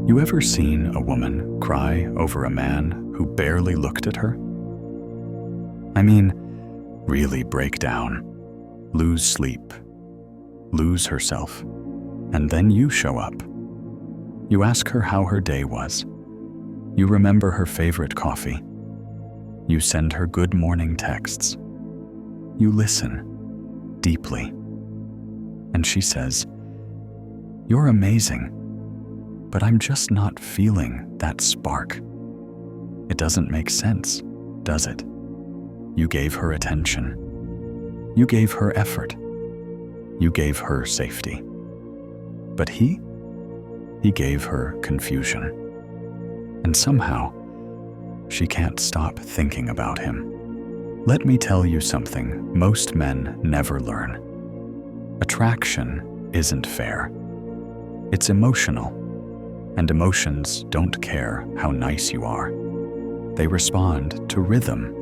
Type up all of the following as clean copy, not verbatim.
You ever seen a woman cry over a man who barely looked at her? I mean, really break down, lose sleep, lose herself, and then you show up. You ask her how her day was. You remember her favorite coffee. You send her good morning texts. You listen deeply. And she says, "You're amazing, but I'm just not feeling that spark." It doesn't make sense, does it? You gave her attention. You gave her effort. You gave her safety. But he gave her confusion. And somehow, she can't stop thinking about him. Let me tell you something most men never learn. Attraction isn't fair. It's emotional, and emotions don't care how nice you are. They respond to rhythm,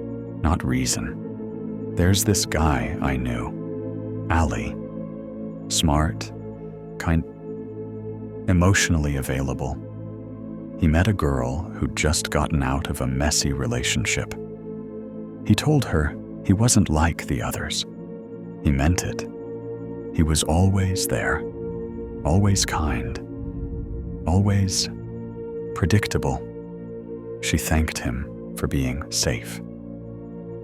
not reason. There's this guy I knew, Ali. Smart, emotionally available. He met a girl who'd just gotten out of a messy relationship. He told her he wasn't like the others. He meant it. He was always there, always kind, always predictable. She thanked him for being safe.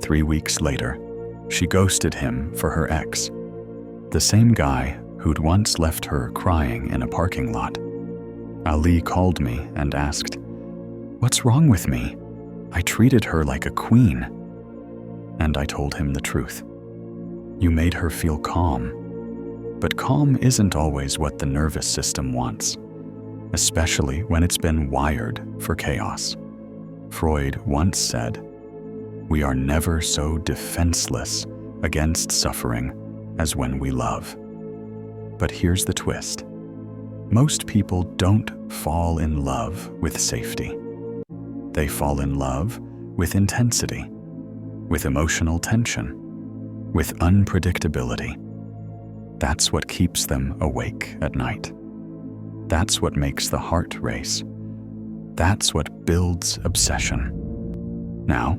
3 weeks later, she ghosted him for her ex, the same guy who'd once left her crying in a parking lot. Ali called me and asked, "What's wrong with me? I treated her like a queen." And I told him the truth. You made her feel calm. But calm isn't always what the nervous system wants, especially when it's been wired for chaos. Freud once said, "We are never so defenseless against suffering as when we love." But here's the twist. Most people don't fall in love with safety. They fall in love with intensity, with emotional tension, with unpredictability. That's what keeps them awake at night. That's what makes the heart race. That's what builds obsession. Now,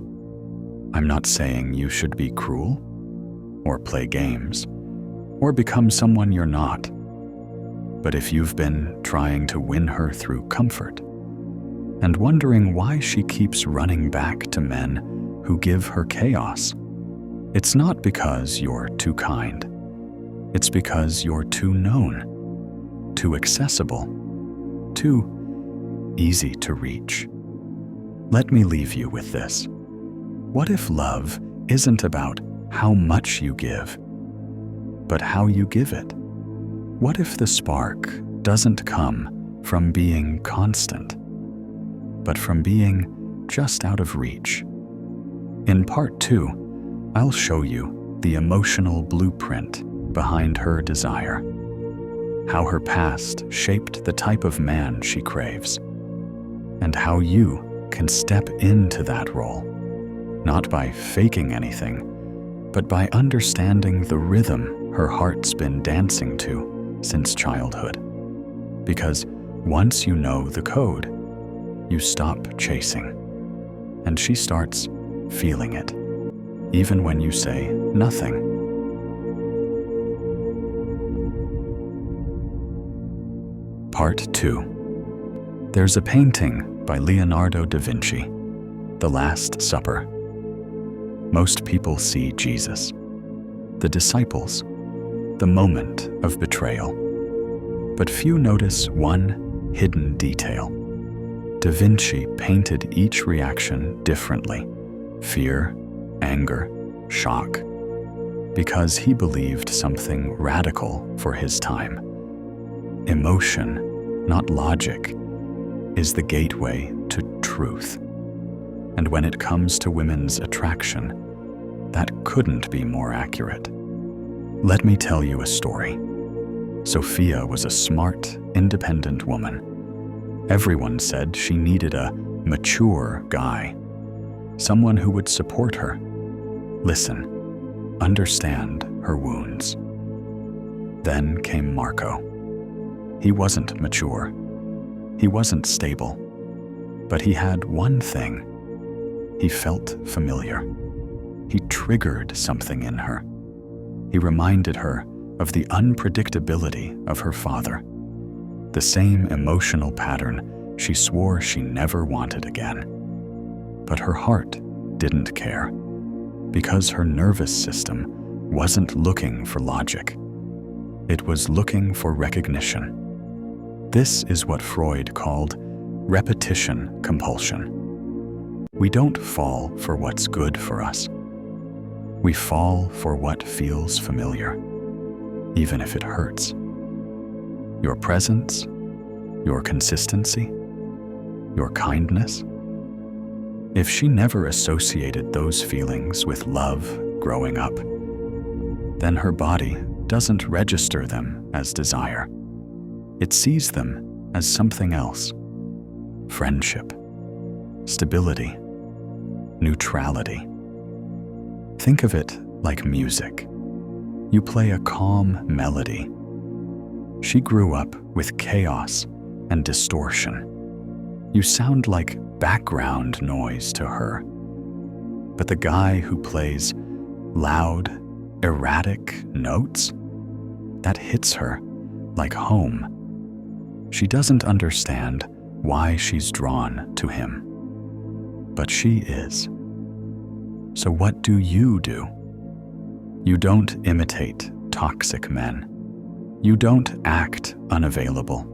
I'm not saying you should be cruel, or play games, or become someone you're not. But if you've been trying to win her through comfort, and wondering why she keeps running back to men who give her chaos, it's not because you're too kind. It's because you're too known, too accessible, too easy to reach. Let me leave you with this. What if love isn't about how much you give, but how you give it? What if the spark doesn't come from being constant, but from being just out of reach? In part 2, I'll show you the emotional blueprint behind her desire, how her past shaped the type of man she craves, and how you can step into that role, not by faking anything, but by understanding the rhythm her heart's been dancing to since childhood. Because once you know the code, you stop chasing, and she starts feeling it, even when you say nothing. Part 2. There's a painting by Leonardo da Vinci, The Last Supper. Most people see Jesus, the disciples, the moment of betrayal. But few notice one hidden detail. Da Vinci painted each reaction differently: fear, anger, shock, because he believed something radical for his time. Emotion, not logic, is the gateway to truth. And when it comes to women's attraction, that couldn't be more accurate. Let me tell you a story. Sophia was a smart, independent woman. Everyone said she needed a mature guy, someone who would support her, listen, understand her wounds. Then came Marco. He wasn't mature. He wasn't stable, but he had one thing. He felt familiar. He triggered something in her. He reminded her of the unpredictability of her father, the same emotional pattern she swore she never wanted again. But her heart didn't care, because her nervous system wasn't looking for logic. It was looking for recognition. This is what Freud called repetition compulsion. We don't fall for what's good for us. We fall for what feels familiar, even if it hurts. Your presence, your consistency, your kindness. If she never associated those feelings with love growing up, then her body doesn't register them as desire. It sees them as something else: friendship, stability, neutrality. Think of it like music. You play a calm melody. She grew up with chaos and distortion. You sound like background noise to her. But the guy who plays loud, erratic notes, that hits her like home. She doesn't understand why she's drawn to him, but she is. So what do? You don't imitate toxic men. You don't act unavailable.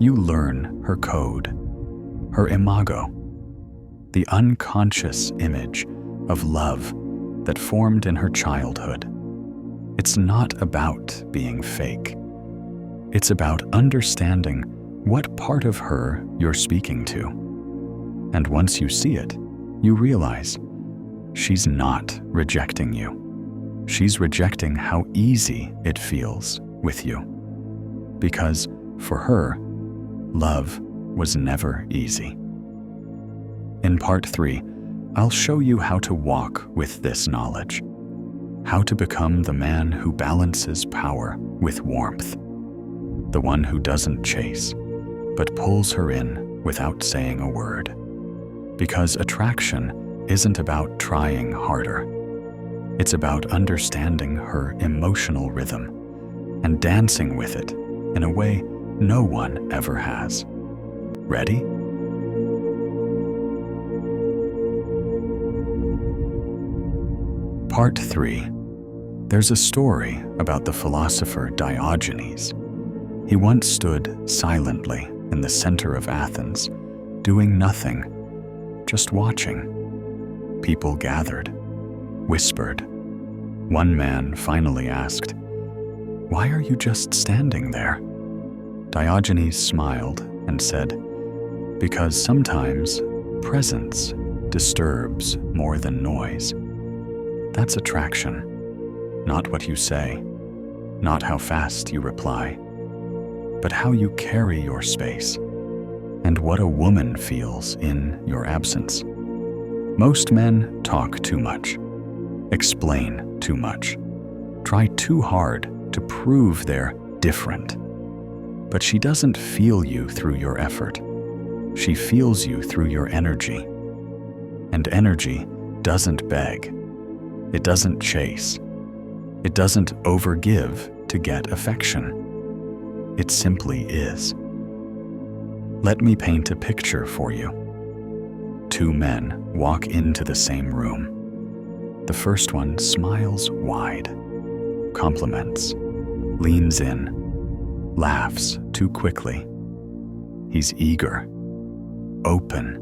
You learn her code, her imago, the unconscious image of love that formed in her childhood. It's not about being fake. It's about understanding what part of her you're speaking to. And once you see it, you realize she's not rejecting you. She's rejecting how easy it feels with you. Because for her, love was never easy. In part 3, I'll show you how to walk with this knowledge, how to become the man who balances power with warmth, the one who doesn't chase, but pulls her in without saying a word. Because attraction isn't about trying harder. It's about understanding her emotional rhythm and dancing with it in a way no one ever has. Ready? Part 3. There's a story about the philosopher Diogenes. He once stood silently in the center of Athens, doing nothing, just watching. People gathered, whispered. One man finally asked, "Why are you just standing there?" Diogenes smiled and said, "Because sometimes presence disturbs more than noise. That's attraction, not what you say, not how fast you reply, but how you carry your space, and what a woman feels in your absence." Most men talk too much, explain too much, try too hard to prove they're different. But she doesn't feel you through your effort. She feels you through your energy. And energy doesn't beg. It doesn't chase. It doesn't overgive to get affection. It simply is. Let me paint a picture for you. Two men walk into the same room. The first one smiles wide, compliments, leans in, laughs too quickly. He's eager, open,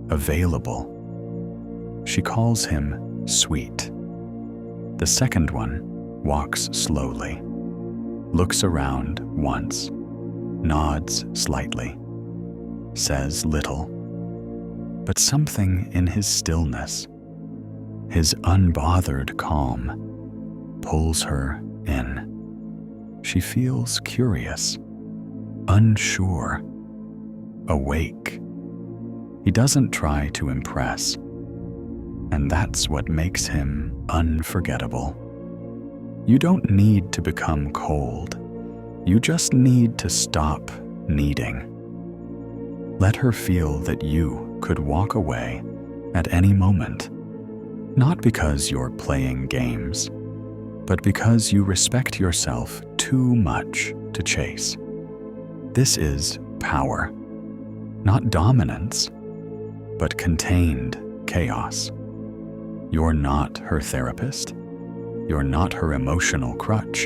available. She calls him sweet. The second one walks slowly, looks around once, nods slightly, says little, but something in his stillness, his unbothered calm, pulls her in. She feels curious, unsure, awake. He doesn't try to impress, and that's what makes him unforgettable. You don't need to become cold. You just need to stop needing. Let her feel that you could walk away at any moment, not because you're playing games, but because you respect yourself too much to chase. This is power, not dominance, but contained chaos. You're not her therapist. You're not her emotional crutch.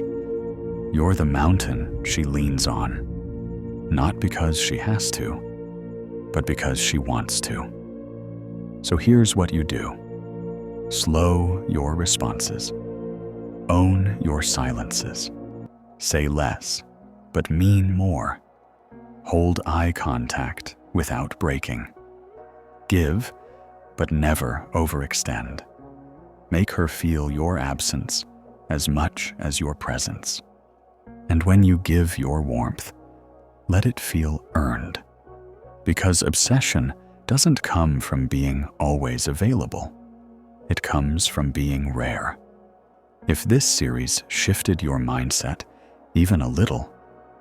You're the mountain she leans on, not because she has to, but because she wants to. So here's what you do. Slow your responses. Own your silences. Say less, but mean more. Hold eye contact without breaking. Give, but never overextend. Make her feel your absence as much as your presence. And when you give your warmth, let it feel earned. Because obsession doesn't come from being always available. It comes from being rare. If this series shifted your mindset even a little,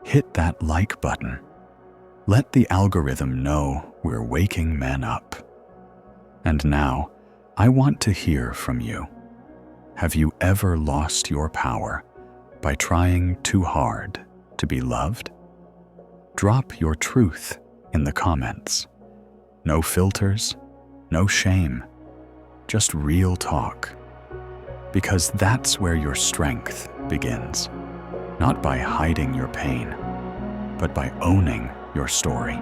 hit that like button. Let the algorithm know we're waking men up. And now, I want to hear from you. Have you ever lost your power by trying too hard to be loved? Drop your truth in the comments. No filters, no shame, just real talk. Because that's where your strength begins. Not by hiding your pain, but by owning your story.